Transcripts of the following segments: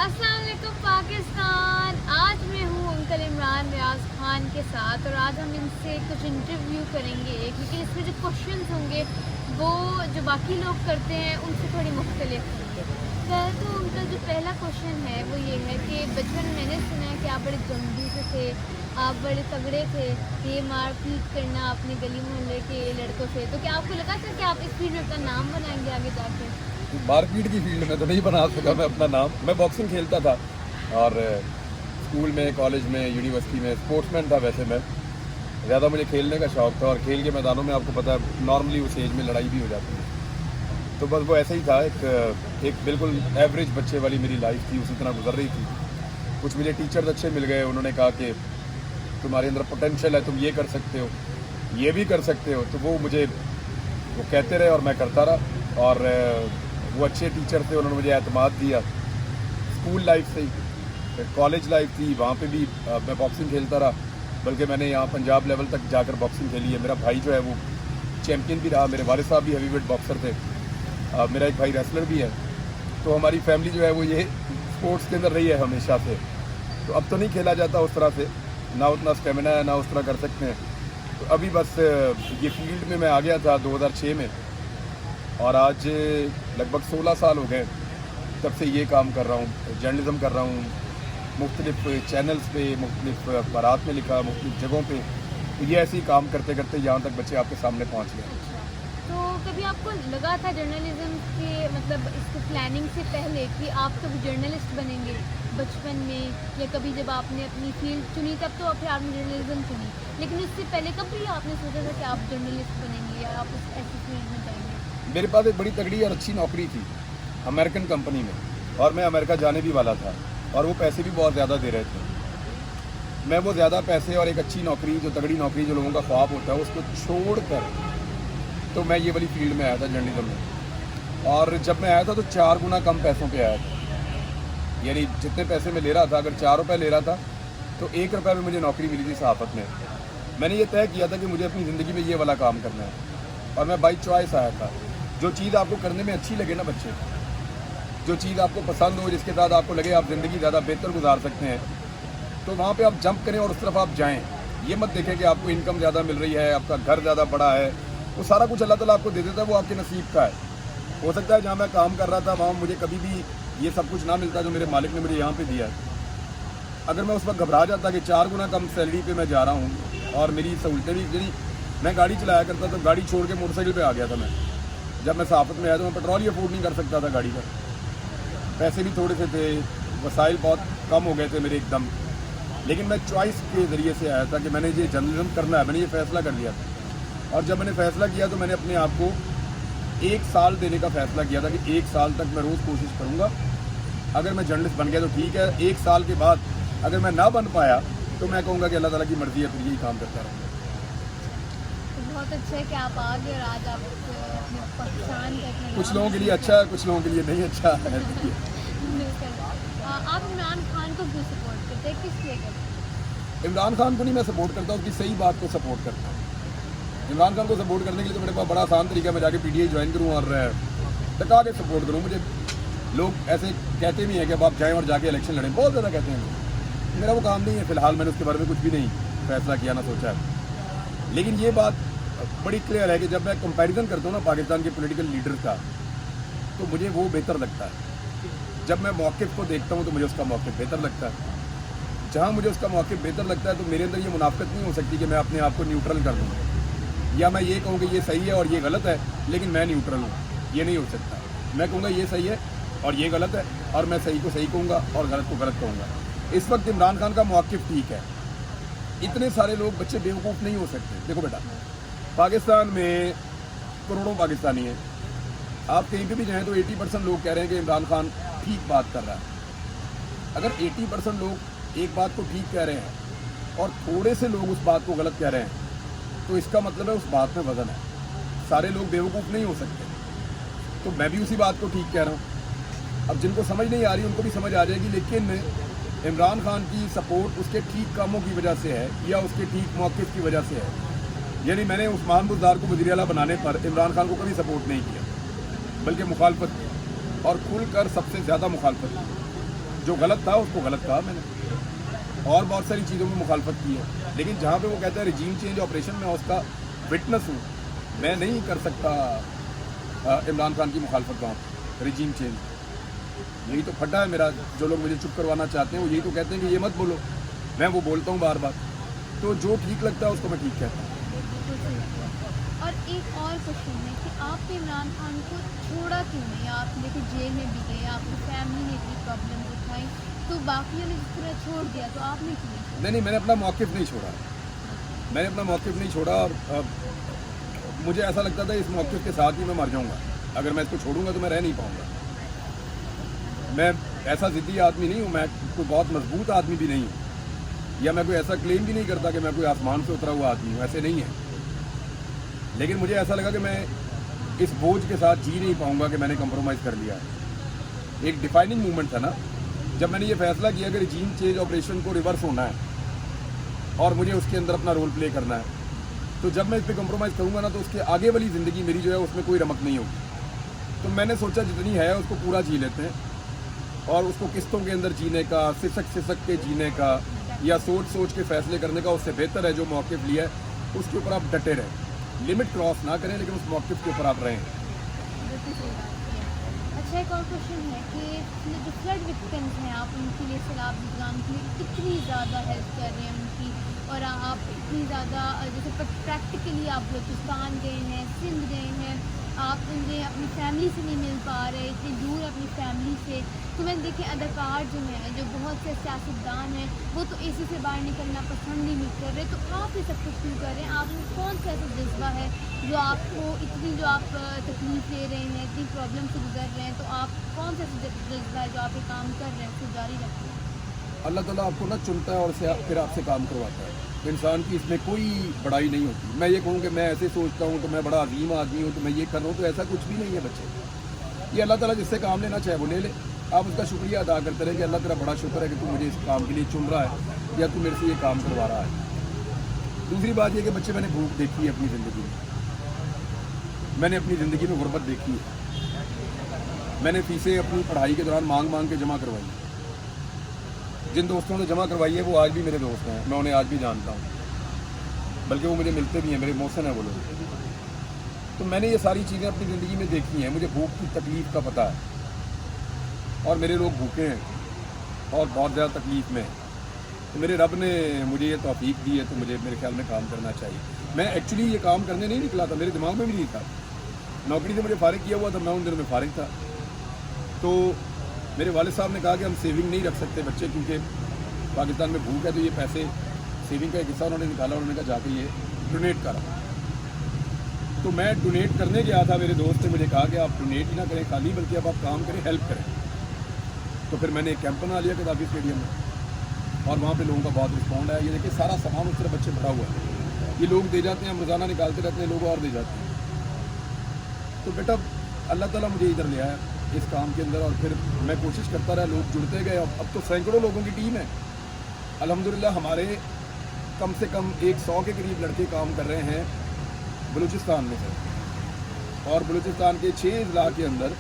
अस्सलाम वालेकुम पाकिस्तान। आज मैं हूँ अंकल इमरान रियाज खान के साथ और आज हम इनसे कुछ इंटरव्यू करेंगे, क्योंकि इसमें जो क्वेश्चंस होंगे वो जो बाकी लोग करते हैं उनसे थोड़ी मुख्तलिफ होंगे। पहले तो उनका जो पहला क्वेश्चन है वो ये है कि बचपन में मैंने सुना है कि आप बड़े जंगली से थे, आप बड़े तगड़े थे, ये मार पीट करना अपने गली मोहल्ले के लड़कों से, तो क्या आपको लगा था कि आप इस फील्ड में अपना नाम बनाएंगे आगे जाके? मारपीट की फील्ड में तो नहीं बना सका मैं अपना नाम। मैं बॉक्सिंग खेलता था और स्कूल में, कॉलेज में, यूनिवर्सिटी में स्पोर्ट्समैन था। वैसे मैं ज़्यादा मुझे खेलने का शौक़ था और खेल के मैदानों में आपको पता है नॉर्मली उस एज में लड़ाई भी हो जाती है। तो बस वो ऐसा ही था, एक बिल्कुल एवरेज बच्चे वाली मेरी लाइफ थी, उसी तरह गुजर रही थी। कुछ मुझे टीचर्स अच्छे मिल गए, उन्होंने कहा कि तुम्हारे अंदर पोटेंशियल है, तुम ये कर सकते हो, ये भी कर सकते हो। तो वो मुझे वो कहते रहे और मैं करता रहा। और वो अच्छे टीचर थे, उन्होंने मुझे एतमाद दिया। स्कूल लाइफ से ही फिर कॉलेज लाइफ थी, वहाँ पे भी मैं बॉक्सिंग खेलता रहा। बल्कि मैंने यहाँ पंजाब लेवल तक जाकर बॉक्सिंग खेली है। मेरा भाई जो है वो चैम्पियन भी रहा, मेरे वालिद साहब भी हेवीवेट बॉक्सर थे, मेरा एक भाई रेसलर भी है। तो हमारी फैमिली जो है वो ये स्पोर्ट्स के अंदर रही है हमेशा से। तो अब तो नहीं खेला जाता उस तरह से, ना उतना स्टेमिना है, ना उस तरह कर सकते हैं। तो अभी बस ये फील्ड में मैं आ गया था 2006 में और आज लगभग 16 साल हो गए तब से ये काम कर रहा हूँ, जर्नलिज़म कर रहा हूँ। मुख्तलिफ चैनल्स पे, मुख्तलिफ अखबारात में लिखा, मुख्तलिफ जगहों पे। तो ये ऐसे ही काम करते करते यहाँ तक बच्चे आपके सामने पहुँच गए। तो कभी आपको लगा था जर्नलिज्म के मतलब इसको प्लानिंग से पहले कि आप कभी जर्नलिस्ट बनेंगे बचपन में, या कभी जब आपने अपनी फील्ड चुनी तब तो फिर आपने जर्नलिज्म चुनी, लेकिन इससे पहले कभी आपने सोचा था कि आप जर्नलिस्ट बनेंगे या आप उस ऐसी फील्ड में जाएंगे? मेरे पास एक बड़ी तगड़ी और अच्छी नौकरी थी अमेरिकन कंपनी में, और मैं अमेरिका जाने भी वाला था और वो पैसे भी बहुत ज़्यादा दे रहे थे। मैं वो ज़्यादा पैसे और एक अच्छी नौकरी, जो तगड़ी नौकरी जो लोगों का ख्वाब होता है, उसको छोड़कर तो मैं ये वाली फील्ड में आया था, जर्नलिज्म में। और जब मैं आया था तो 4 गुना कम पैसों पे आया था। यानी जितने पैसे मैं ले रहा था, अगर 4 रुपये ले रहा था तो 1 रुपये में मुझे नौकरी मिली थी सहाफ़त में। मैंने ये तय किया था कि मुझे अपनी ज़िंदगी में ये वाला काम करना है और मैं बाई चॉइस आया था। जो चीज़ आपको करने में अच्छी लगे ना बच्चे, जो चीज़ आपको पसंद हो, जिसके साथ आपको लगे आप ज़िंदगी ज़्यादा बेहतर गुजार सकते हैं, तो वहाँ पे आप जंप करें और उस तरफ आप जाएं। ये मत देखें कि आपको इनकम ज़्यादा मिल रही है, आपका घर ज़्यादा बड़ा है, वो सारा कुछ अल्लाह ताला आपको दे देता है, वो आपके नसीब का है। हो सकता है जहाँ मैं काम कर रहा था वहाँ मुझे कभी भी ये सब कुछ ना मिलता जो मेरे मालिक ने मुझे यहाँ पे दिया है। अगर मैं उस वक्त घबरा जाता कि 4 गुना कम सैलरी पे मैं जा रहा हूँ और मेरी सहूलतें भी, यदि मैं गाड़ी चलाया करता तो गाड़ी छोड़ के मोटरसाइकिल पे आ गया था मैं। जब मैं सहाफ़त में आया तो मैं पेट्रोल ही अफोर्ड नहीं कर सकता था गाड़ी का, पैसे भी थोड़े से थे, वसाइल बहुत कम हो गए थे मेरे एकदम। लेकिन मैं चॉइस के ज़रिए से आया था कि मैंने ये जर्नलिज्म करना है, मैंने ये फ़ैसला कर लिया था। और जब मैंने फ़ैसला किया तो मैंने अपने आप को 1 साल देने का फ़ैसला किया था कि 1 साल तक मैं रोज़ कोशिश करूँगा। अगर मैं जर्नलिस्ट बन गया तो ठीक है, 1 साल के बाद अगर मैं ना बन पाया तो मैं कहूँगा कि अल्लाह ताला की मर्ज़ी है, फिर यही काम करता रहूँगा। तो बहुत अच्छा है कि आप आ गए और आज आप अपने पहचान का कुछ लोगों के लिए अच्छा है, कुछ लोगों के लिए नहीं अच्छा है। आप इमरान खान को क्यों सपोर्ट करते हैं, किस लिए करते हैं? इमरान खान को नहीं मैं सपोर्ट करता, उसकी सही बात को सपोर्ट करता हूँ। इमरान खान को सपोर्ट करने के लिए तो मेरे पास बड़ा आसान तरीका है, मैं जाके PTI ज्वाइन करूँ और टका के सपोर्ट करूँ। मुझे लोग ऐसे कहते भी हैं कि अब आप जाएँ और जाके इलेक्शन लड़ें, बहुत ज़्यादा कहते हैं। मेरा वो काम नहीं है, फ़िलहाल मैंने उसके बारे में कुछ भी नहीं फैसला किया, ना सोचा है। लेकिन ये बात बड़ी क्लियर है कि जब मैं कंपैरिजन करता हूँ ना पाकिस्तान के पॉलिटिकल लीडर का, तो मुझे वो बेहतर लगता है। जब मैं मौक़िफ़ को देखता हूँ तो मुझे उसका मौक़िफ़ बेहतर लगता है। जहाँ मुझे उसका मौक़िफ़ बेहतर लगता है तो मेरे अंदर ये मुनाफ़िक़त नहीं हो सकती कि मैं अपने आप को न्यूट्रल कर दूँ या मैं ये कहूँ कि ये सही है और ये गलत है लेकिन मैं न्यूट्रल हूँ। ये नहीं हो सकता। मैं कहूँगा ये सही है और ये गलत है, और मैं सही को सही कहूँगा और गलत को गलत कहूँगा। इस वक्त इमरान खान का मौक़िफ़ ठीक है। इतने सारे लोग, बच्चे बेवकूफ़ नहीं हो सकते। देखो बेटा, पाकिस्तान में करोड़ों पाकिस्तानी हैं, आप कहीं पे भी जाएँ तो 80% लोग कह रहे हैं कि इमरान खान ठीक बात कर रहा है। अगर 80% लोग एक बात को ठीक कह रहे हैं और थोड़े से लोग उस बात को गलत कह रहे हैं, तो इसका मतलब है उस बात में वज़न है। सारे लोग बेवकूफ़ नहीं हो सकते। तो मैं भी उसी बात को ठीक कह रहा हूँ। अब जिनको समझ नहीं आ रही उनको भी समझ आ जाएगी, लेकिन इमरान खान की सपोर्ट उसके ठीक कामों की वजह से है या उसके ठीक मौक़िफ़ की वजह से है। यानी मैंने उस्मान बुज़दार को वज़ीर आला बनाने पर इमरान खान को कभी सपोर्ट नहीं किया, बल्कि मुखालफत की, और खुलकर सबसे ज़्यादा मुखालफत की। जो गलत था उसको गलत कहा मैंने, और बहुत सारी चीज़ों में मुखालफत की है, लेकिन जहाँ पे वो कहता है रिजीम चेंज ऑपरेशन में उसका विटनेस हूँ, मैं नहीं कर सकता इमरान खान की मुखालफत वहाँ पर रिजीम चेंज। यही तो फटा है मेरा, जो लोग मुझे चुप करवाना चाहते हैं वो यही तो कहते हैं कि ये मत बोलो, मैं वो बोलता हूँ बार बार, तो जो ठीक लगता है उसको मैं ठीक कहता हूँ। बिल्कुल सही है। और एक और क्वेश्चन है कि आपने इमरान खान को छोड़ा क्यों नहीं? आप देखिए जेल में भी गए, आपकी फैमिली ने इतनी प्रॉब्लम उठाई, तो बाकियों ने जिस तरह छोड़ दिया तो आपने क्यों नहीं छोड़ा? नहीं, मैंने अपना मौक़िफ़ नहीं छोड़ा, मैंने अपना मौक़िफ़ नहीं छोड़ा, और मुझे ऐसा लगता था इस मौक़िफ़ के साथ ही मैं मर जाऊँगा, अगर मैं इसको छोड़ूंगा तो मैं रह नहीं पाऊँगा। मैं ऐसा ज़िद्दी आदमी नहीं हूँ, मैं कोई बहुत मजबूत आदमी भी नहीं हूँ, या मैं कोई ऐसा क्लेम भी नहीं करता कि मैं कोई आसमान से उतरा हुआ आदमी हूँ, ऐसे नहीं है। लेकिन मुझे ऐसा लगा कि मैं इस बोझ के साथ जी नहीं पाऊँगा कि मैंने कंप्रोमाइज़ कर लिया है। एक डिफाइनिंग मूवमेंट था ना, जब मैंने ये फैसला किया कि रिजीम चेंज ऑपरेशन को रिवर्स होना है और मुझे उसके अंदर अपना रोल प्ले करना है, तो जब मैं इस पर कंप्रोमाइज़ करूँगा ना, तो उसके आगे वाली ज़िंदगी मेरी जो है उसमें कोई रमक नहीं होगी। तो मैंने सोचा जितनी है उसको पूरा जी लेते हैं, और उसको किस्तों के अंदर जीने का, सिसक के जीने का, या सोच के फैसले करने का, उससे बेहतर है जो मौक़िफ़ लिया है उसके ऊपर आप डटे रहें, लिमिट क्रॉस ना करें, लेकिन उस मौक़िफ़ के ऊपर आप रहें। बिल्कुल सही बात है। अच्छा, एक और क्वेश्चन है कि जो फ्लड विक्टिम्स हैं, आप उनके लिए सैलाब निगरान के लिए कितनी ज़्यादा हेल्प कर रहे हैं उनकी, और आप इतनी ज़्यादा जैसे प्रैक्टिकली आप बलूचिस्तान गए हैं, सिंध गए हैं, आप उन्हें अपनी फैमिली से नहीं मिल पा रहे, इतनी दूर अपनी फैमिली से, तो मैंने देखे अदाकार जो हैं, जो बहुत से सियासतदान हैं, वो तो एसी से बाहर निकलना पसंद ही नहीं कर रहे, तो आप ये सब कुछ क्यों कर रहे हैं? आप में कौन सा ऐसा जज्बा है जो आपको इतनी, जो आप तकलीफ ले रहे हैं, इतनी प्रॉब्लम से गुजर रहे हैं, तो आप कौन सा ऐसा जज्बा है जो आप ये काम कर रहे हैं उसको जारी रखें? अल्लाह ताला आपको ना चुनता है और फिर आपसे काम करवाता है। इंसान की इसमें कोई बड़ाई नहीं होती। मैं ये कहूँ कि मैं ऐसे सोचता हूँ तो मैं बड़ा अजीम आदमी हूँ तो मैं ये कर रहा हूँ, तो ऐसा कुछ भी नहीं है बच्चे। ये अल्लाह ताला जिससे काम लेना चाहे वो ले ले, आप उसका शुक्रिया अदा करते रहे कि अल्लाह तेरा बड़ा शुक्र है कि तू मुझे इस काम के लिए चुन रहा है या तू मेरे से ये काम करवा रहा है। दूसरी बात ये कि बच्चे, मैंने भूख देखी है अपनी ज़िंदगी में, मैंने अपनी ज़िंदगी में गुर्बत देखी है, मैंने फीसें अपनी पढ़ाई के दौरान मांग के जमा करवाई। जिन दोस्तों ने जमा करवाई है वो आज भी मेरे दोस्त हैं, मैं उन्हें आज भी जानता हूँ, बल्कि वो मुझे मिलते भी हैं, मेरे मोहसिन हैं वो लोग। तो मैंने ये सारी चीज़ें अपनी ज़िंदगी में देखी हैं, मुझे भूख की तकलीफ़ का पता है, और मेरे लोग भूखे हैं और बहुत ज़्यादा तकलीफ़ में हैं। तो मेरे रब ने मुझे ये तौफीक दी है, तो मुझे मेरे ख्याल में काम करना चाहिए। मैं एक्चुअली ये काम करने नहीं निकला था, मेरे दिमाग में भी नहीं था, नौकरी से मुझे फ़ारिग किया हुआ था, मैं उन दिनों में फ़ारिग था। तो मेरे वालिद साहब ने कहा कि हम सेविंग नहीं रख सकते बच्चे, क्योंकि पाकिस्तान में भूख है, तो ये पैसे सेविंग का एक हिस्सा उन्होंने निकाला, उन्होंने कहा जाके ये डोनेट करा। तो मैं डोनेट करने गया था, मेरे दोस्त ने मुझे कहा कि आप डोनेट ही ना करें खाली, बल्कि अब आप काम करें, हेल्प करें। तो फिर मैंने एक कैंप बना लिया कदाफी स्टेडियम में, और वहाँ पे लोगों का बहुत रिस्पॉन्ड आया। ये देखिए सारा सामान उस तरह बच्चे भरा हुआ है, ये लोग दे जाते हैं, हम रोज़ाना निकालते रहते हैं, लोग और दे जाते हैं। तो बेटा अल्लाह ताला मुझे इधर ले आया इस काम के अंदर, और फिर मैं कोशिश करता रहा, लोग जुड़ते गए। अब तो सैकड़ों लोगों की टीम है अल्हम्दुलिल्लाह। हमारे कम से कम 100 के करीब लड़के काम कर रहे हैं बलूचिस्तान में से, और बलूचिस्तान के 6 अजला के अंदर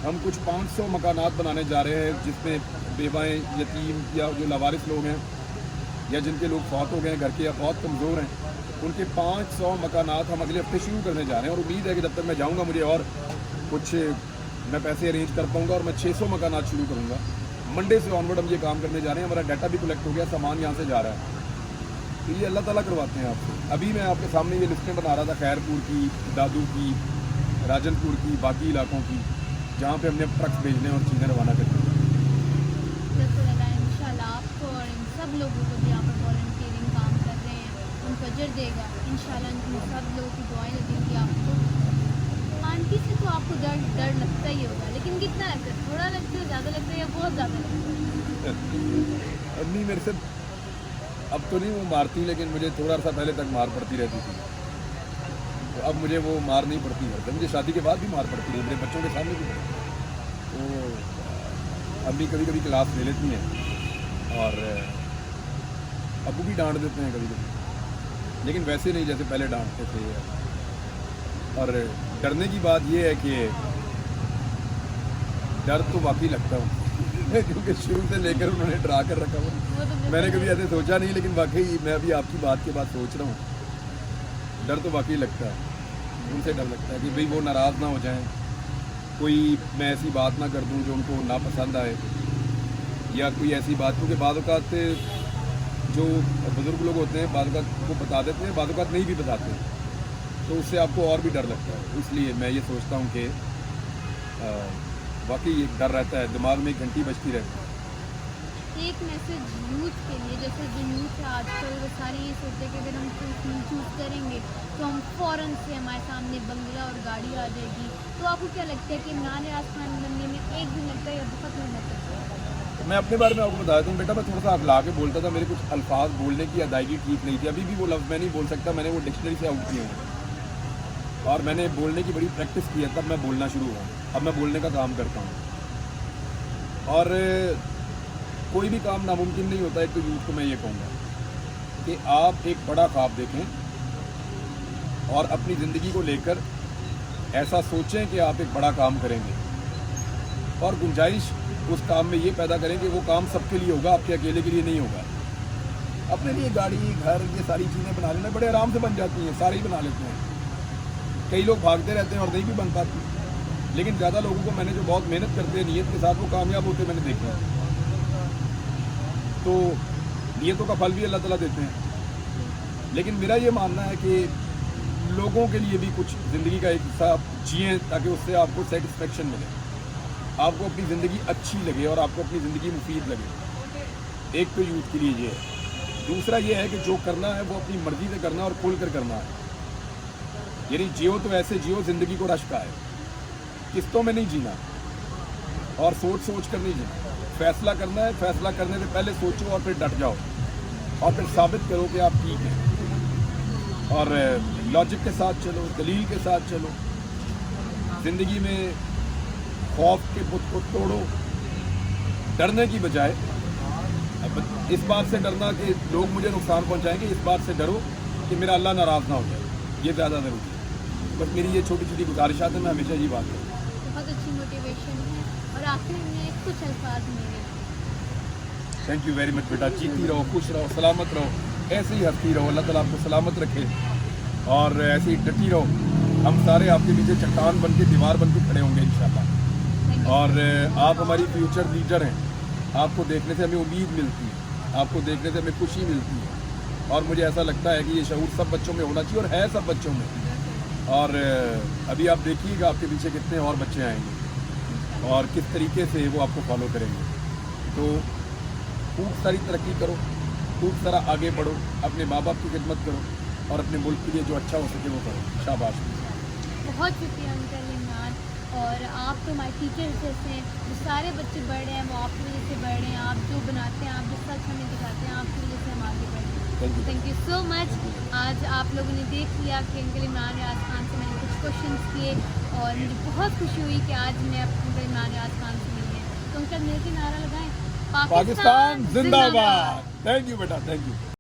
हम कुछ 500 मकानात बनाने जा रहे हैं, जिसमें बेवाएँ, यतीम या जो लावारिस लोग हैं या जिनके लोग फौत हो गए हैं घर के या बहुत कमज़ोर हैं, उनके 500 मकानात हम अगले हफ्ते शुरू करने जा रहे हैं। और उम्मीद है कि जब तक मैं जाऊँगा मुझे और कुछ मैं पैसे अरेंज कर पाऊँगा और मैं 600 मकानात शुरू करूँगा। मंडे से ऑनवर्ड हम ये काम करने जा रहे हैं, हमारा डाटा भी कलेक्ट हो गया, सामान यहाँ से जा रहा है। तो ये अल्लाह ताला करवाते हैं आपसे। अभी मैं आपके सामने ये लिस्टें बना रहा था, खैरपुर की, दादू की, राजनपुर की, बाकी इलाकों की, जहाँ पे हमने ट्रक्स भेजने और चीज़ें रवाना करनी हैं। इंशाल्लाह आपको और इन सब लोगों को जो यहाँ पर वॉलंटियरिंग काम कर रहे हैं उनको अजर देगा इंशाल्लाह। इन सब लोगों की दुआएं लगेंगी आपको। आंटी से तो आपको डर लगता ही होगा, लेकिन कितना लगता है? थोड़ा लगता है, ज़्यादा लगता है, या बहुत ज़्यादा लगता है? अम्मी मेरे से अब तो नहीं वो मारती, लेकिन मुझे थोड़ा सा पहले तक मार पड़ती रहती थी, तो अब मुझे वो मार नहीं पड़ती है। तो मुझे शादी के बाद भी मार पड़ती है, मेरे बच्चों के सामने भी पड़ती। तो अम्मी कभी कभी क्लास ले लेती हैं और अबू भी डांट देते हैं कभी कभी, लेकिन वैसे नहीं जैसे पहले डांटते थे। और डरने की बात ये है कि डर तो वाकई लगता है, क्योंकि शुरू से लेकर उन्होंने डरा कर रखा हुआ। वो तो मैंने कभी ऐसे सोचा नहीं, लेकिन वाकई मैं अभी आपकी बात के बाद सोच रहा हूँ, डर तो वाकई लगता है, उनसे डर लगता है कि भाई वो नाराज़ ना हो जाएं, कोई मैं ऐसी बात ना कर दूं जो उनको नापसंद आए, या कोई ऐसी बात, क्योंकि बाद औक़ात जो बुज़ुर्ग लोग होते हैं बाद औक़ात वो बता देते हैं, बाद औक़ात नहीं भी बताते, तो उससे आपको और भी डर लगता है। इसलिए मैं ये सोचता हूँ कि वाकई एक डर रहता है, दिमाग में एक घंटी बजती रहती है। एक मैसेज यूथ के लिए, जैसे जो यूथ है आजकल वो सारे ये सोचते हैं कि अगर हम चूज़ करेंगे तो हम फ़ौरन से हमारे सामने बंगला और गाड़ी आ जाएगी, तो आपको क्या लगता है कि इमरान रियाज खान बनने में एक दिन लगता है या बहुत मेहनत लगता है? मैं अपने बारे में आपको बता दूँ बेटा, मैं थोड़ा सा अगला के बोलता था, मेरे कुछ अल्फाज बोलने की अदायगी ठीक नहीं थी, अभी भी वो लफ्ज़ मैं नहीं बोल सकता, मैंने वो डिक्शनरी से आउट किए हैं और मैंने बोलने की बड़ी प्रैक्टिस की है, तब मैं बोलना शुरू हुआ। अब मैं बोलने का काम करता हूँ और कोई भी काम नामुमकिन नहीं होता है। तो यूथ को मैं ये कहूँगा कि आप एक बड़ा ख्वाब देखें और अपनी ज़िंदगी को लेकर ऐसा सोचें कि आप एक बड़ा काम करेंगे, और गुंजाइश उस काम में ये पैदा करें कि वो काम सबके लिए होगा, आपके अकेले के लिए नहीं होगा। अपने लिए गाड़ी, घर, ये सारी चीज़ें बना लेना बड़े आराम से बन जाती हैं, सारे ही बना लेते हैं। कई लोग भागते रहते हैं और नहीं भी बन पाती, लेकिन ज़्यादा लोगों को मैंने जो बहुत मेहनत करते हैं नीयत के साथ, वो कामयाब होते मैंने देखे हैं। तो नीयतों का फल भी अल्लाह ताला देते हैं, लेकिन मेरा ये मानना है कि लोगों के लिए भी कुछ ज़िंदगी का एक हिस्सा जिएँ ताकि उससे आपको सेटिस्फेक्शन मिले, आपको अपनी ज़िंदगी अच्छी लगे और आपको अपनी ज़िंदगी मुफीद लगे। एक तो यूथ के लिए ये है। दूसरा ये है कि जो करना है वो अपनी मर्ज़ी से करना और खुल कर करना है, यानी जियो तो ऐसे जियो ज़िंदगी को रश का है, किस्तों में नहीं जीना और सोच सोच कर नहीं जीना। फैसला करना है, फैसला करने से पहले सोचो और फिर डट जाओ और फिर साबित करो कि आप ठीक हैं, और लॉजिक के साथ चलो, दलील के साथ चलो। ज़िंदगी में खौफ के बुत को तोड़ो, डरने की बजाय इस बात से डरना कि लोग मुझे नुकसान पहुंचाएंगे, इस बात से डरो कि मेरा अल्लाह नाराज़ ना हो जाए, ये ज़्यादा ज़रूरी है। बस मेरी ये छोटी छोटी गुजारिशात है, मैं हमेशा ये बात करूँ। बहुत अच्छी मोटिवेशन है। और आखिर में कुछ अल्फाज मेरे। थैंक यू वेरी मच बेटा, जीती रहो, खुश रहो, सलामत रहो, ऐसे ही हंसती रहो, अल्लाह ताला आपको सलामत रखे और ऐसे ही डटी रहो। हम सारे आपके पीछे चट्टान बन के, दीवार बन के खड़े होंगे इंशाल्लाह। और आप हमारी फ्यूचर लीडर हैं, आपको देखने से हमें उम्मीद मिलती है, आपको देखने से हमें खुशी मिलती है, और मुझे ऐसा लगता है कि ये शऊर सब बच्चों में होना चाहिए और है सब बच्चों में। और अभी आप देखिएगा आपके पीछे कितने और बच्चे आएंगे और किस तरीके से वो आपको फॉलो करेंगे। तो खूब सारी तरक्की करो, खूब सारा आगे बढ़ो, अपने माँ बाप की खिदमत करो और अपने मुल्क के लिए जो अच्छा हो सके वो करो। शाबाश। बहुत शुक्रिया अंकल इमरान। और आप तो हमारे टीचर्स जैसे हैं, जो सारे बच्चे बढ़ रहे हैं वो आपकी वजह से बढ़ रहे हैं। आप जो बनाते हैं, आप जिस सच हमें दिखाते हैं, आपकी वजह से हम आगे बढ़ रहे हैं। Thank you so much. आज आप लोगों ने देख लिया कि अंकल इमरान रियाज खान से मैंने कुछ क्वेश्चंस किए और मुझे बहुत खुशी हुई कि आज मैं अंकल इमरान रियाज खान से मिली है। तो अंकल मिलकर नारा लगाएं, पाकिस्तान जिंदाबाद। थैंक यू बेटा, थैंक यू।